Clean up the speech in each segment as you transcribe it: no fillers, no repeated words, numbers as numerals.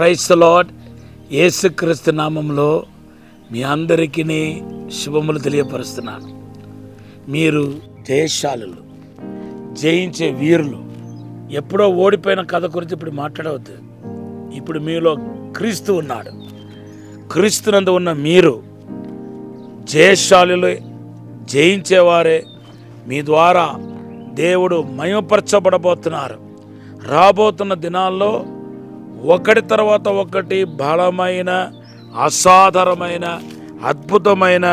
Praise the lord. యేసుక్రీస్తు నామంలో మీ అందరికీ శుభములు తెలియపరుస్తున్నాను. మీరు జయశాలులు, జయించే వీరులు. ఎప్పుడో ఓడిపోయిన కథ గురించి ఇప్పుడు మాట్లాడవద్దు. ఇప్పుడు మీలో క్రీస్తు ఉన్నాడు. క్రీస్తునందు ఉన్న మీరు జయశాలులే, జయించేవారే. మీ ద్వారా దేవుడు మహిమపరచబడబోతున్నారు. రాబోతున్న దినాల్లో ఒకటి తర్వాత ఒకటి బలమైన, అసాధారణమైన, అద్భుతమైన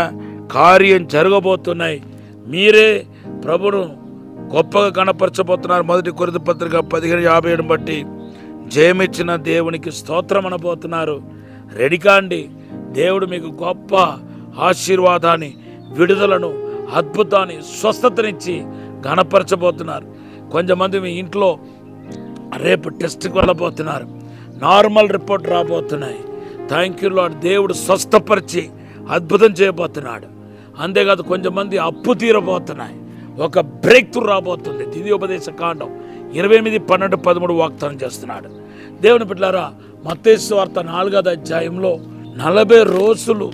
కార్యం జరగబోతున్నాయి. మీరే ప్రభును గొప్పగా కనపరచబోతున్నారు. 1 కొరింథీ పత్రిక 15:57 బట్టి జయమిచ్చిన దేవునికి స్తోత్రం అనబోతున్నారు. రెడీ కాండి. దేవుడు మీకు గొప్ప ఆశీర్వాదాన్ని, విడుదలను, అద్భుతాన్ని, స్వస్థతనిచ్చి గణపరచబోతున్నారు. కొంతమంది మీ ఇంట్లో రేపు టెస్ట్కి వెళ్ళబోతున్నారు. నార్మల్ రిపోర్ట్ రాబోతున్నాయి. Thank you lord. దేవుడు స్వస్థపరిచి అద్భుతం చేయబోతున్నాడు. అంతేకాదు కొంతమంది అప్పు తీరబోతున్నాయి. ఒక బ్రేక్ త్రూ రాబోతుంది. ద్వితీయోపదేశ కాండం 28:12-13 వాగ్దానం చేస్తున్నాడు. దేవుని బిడ్డలారా, మత్తయి సువార్త 4వ అధ్యాయంలో 40 రోజులు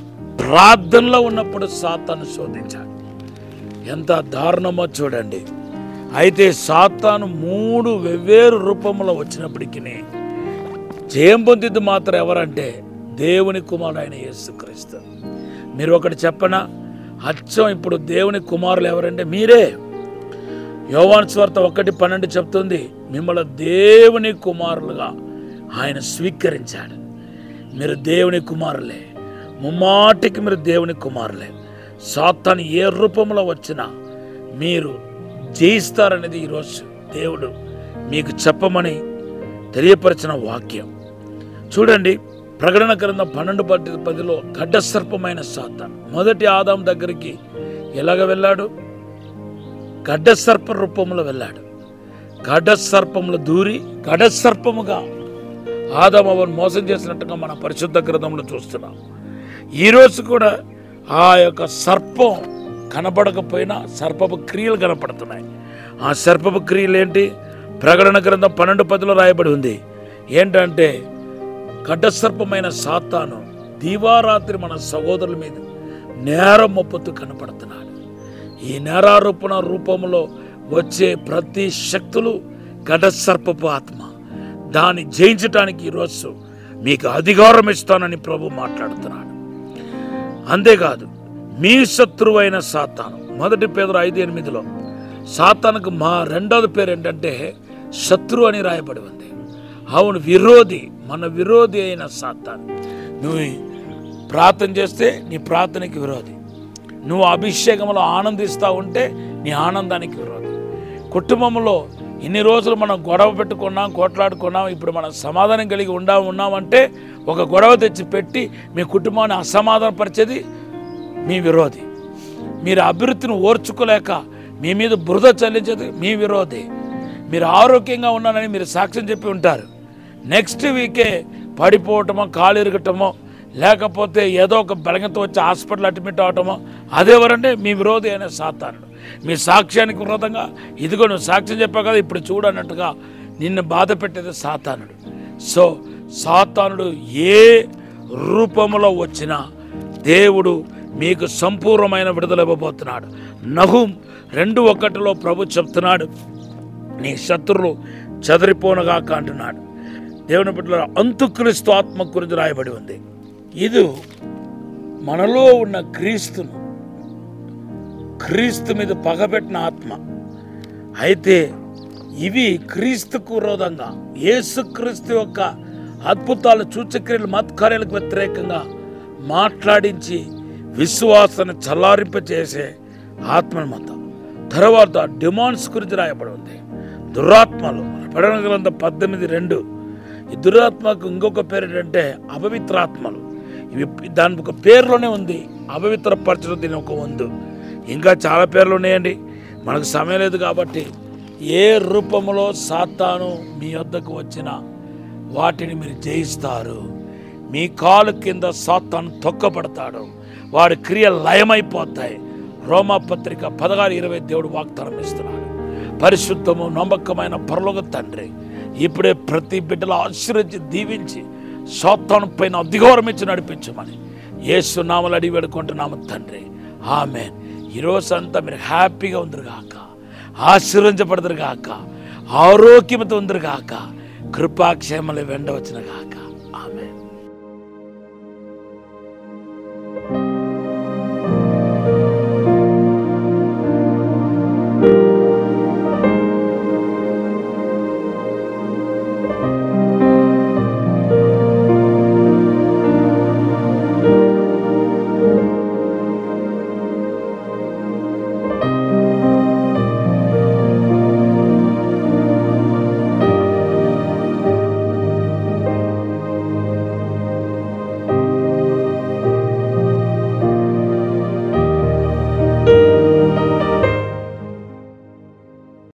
ప్రార్థనలో ఉన్నప్పుడు సాతాను శోధించాడు. ఎంత దారుణమో చూడండి. అయితే సాతాను 3 వెవ్వేరు రూపంలో వచ్చినప్పటికీ జయం పొందింది మాత్రం ఎవరంటే దేవుని కుమారుడు అయిన యేసుక్రీస్తు. మీరు ఒకటి చెప్పనా, అచ్చం ఇప్పుడు దేవుని కుమారులు ఎవరంటే మీరే. యోహాను సువార్త 1:12 చెప్తుంది, మిమ్మల్ని దేవుని కుమారులుగా ఆయన స్వీకరించాడు. మీరు దేవుని కుమారులే, ముమ్మాటికి మీరు దేవుని కుమారులే. సాతాను ఏ రూపంలో వచ్చినా మీరు జయిస్తారనేది ఈరోజు దేవుడు మీకు చెప్పమని తెలియపరిచిన వాక్యం. చూడండి, ప్రకటన గ్రంథం 12:10 గడ్డ సర్పమైన సాతాను మొదటి ఆదాము దగ్గరికి ఎలాగ వెళ్ళాడు? గడ్డ సర్ప రూపంలో వెళ్ళాడు. గడ్డ సర్పంలో దూరి గడ్డ సర్పముగా ఆదాము అవను మోసం చేసినట్టుగా మన పరిశుద్ధ గ్రంథంలో చూస్తున్నాం. ఈరోజు కూడా ఆ యొక్క సర్పం కనబడకపోయినా సర్పపు క్రియలు కనపడుతున్నాయి. ఆ సర్పపు క్రియలు ఏంటి? ప్రకటన గ్రంథం 12:10 రాయబడి ఉంది. ఏంటంటే గడ్డసర్పమైన సాతాను దీవారాత్రి మన సహోదరుల మీద నేరం మోపుతూ కనపడుతున్నాడు. ఈ నేరారోపణ రూపంలో వచ్చే ప్రతి శక్తులు గడ్డసర్పపు ఆత్మ. దాన్ని జయించడానికి ఈరోజు మీకు అధికారం ఇస్తానని ప్రభు మాట్లాడుతున్నాడు. అంతేకాదు, మీ శత్రువైన సాతాను 1 పేతురు 5:8 సాతానుకు మా రెండవది పేరు ఏంటంటే శత్రు అని రాయబడి ఉంది. అవును, విరోధి, మన విరోధి అయిన సాతాను. నువ్వు ప్రార్థన చేస్తే నీ ప్రార్థనకి విరోధి. నువ్వు అభిషేకంలో ఆనందిస్తూ ఉంటే నీ ఆనందానికి విరోధి. కుటుంబంలో ఇన్ని రోజులు మనం గొడవ పెట్టుకున్నాం, కొట్లాడుకున్నాం, ఇప్పుడు మనం సమాధానం కలిగి ఉన్నామంటే ఒక గొడవ తెచ్చి పెట్టి మీ కుటుంబాన్ని అసమాధానపరిచేది మీ విరోధి. మీరు అభివృద్ధిని ఓర్చుకోలేక మీ మీద బురద చల్లించేది మీ విరోధి. మీరు ఆరోగ్యంగా ఉన్నానని మీరు సాక్ష్యం చెప్పి ఉంటారు. నెక్స్ట్ వీకే పడిపోవటమో, కాలు ఇరగటమో, లేకపోతే ఏదో ఒక బలగంతో వచ్చి హాస్పిటల్ అడ్మిట్ అవటమో, అదేవరంటే మీ విరోధి అయిన సాతానుడు. మీ సాక్ష్యానికి విరోధంగా ఇదిగో నువ్వు సాక్ష్యం చెప్పావు కదా ఇప్పుడు చూడన్నట్టుగా నిన్ను బాధ పెట్టేది సాతానుడు. సో సాతానుడు ఏ రూపంలో వచ్చినా దేవుడు మీకు సంపూర్ణమైన విడుదల ఇవ్వబోతున్నాడు. నహూం 2:1 ప్రభు చెప్తున్నాడు, నీ శత్రువులు చెదరిపోనగాక అంటున్నాడు. దేవుని బిడ్డలారా, అంతుక్రీస్తు ఆత్మ గురించి రాయబడి ఉంది. ఇది మనలో ఉన్న క్రీస్తు మీద పగబెట్టిన ఆత్మ. అయితే ఇవి క్రీస్తుకు విరోధంగా, యేసుక్రీస్తు యొక్క అద్భుతాలు, సూచక్రియలు, మత్కార్యాలకు వ్యతిరేకంగా మాట్లాడించి విశ్వాసాన్ని చల్లారింపచేసే ఆత్మను మొత్తం. తర్వాత డిమాండ్స్ గురించి రాయబడి ఉంది. దురాత్మలు ప్రకటన గ్రంథం 18:2. ఈ దురాత్మకు ఇంకొక పేరు ఏంటంటే అపవిత్రాత్మలు. ఇవి దాని ఒక పేరులోనే ఉంది, అపవిత్రపరచడం దీని ఒక వందు. ఇంకా చాలా పేర్లు ఉన్నాయండి, మనకు సమయం లేదు కాబట్టి. ఏ రూపంలో సాతాను మీ వద్దకు వచ్చినా వాటిని మీరు జయిస్తారు. మీ కాలు కింద సాతాను తొక్కబడతాడు, వాడి క్రియ లయమైపోతాయి. రోమాపత్రిక 16:20 దేవుడు వాగ్దానం ఇస్తున్నాడు. పరిశుద్ధము నమ్మకమైన పరలోక తండ్రి, ఇప్పుడే ప్రతి బిడ్డలు ఆశీర్వదించి దీవించి సాతాను పైన అధికారం ఇచ్చి నడిపించమని యేసు నామములో అడిగి వేడుకుంటున్నాము తండ్రి, ఆమేన్. ఈరోజు అంతా మీరు హ్యాపీగా ఉందరుగాక, ఆశీర్వదించబడదురుగాక, ఆరోగ్యంతో ఉందరుగాక, కృపాక్షేమలు వెంట వచ్చిన గాక. ఆమేన్.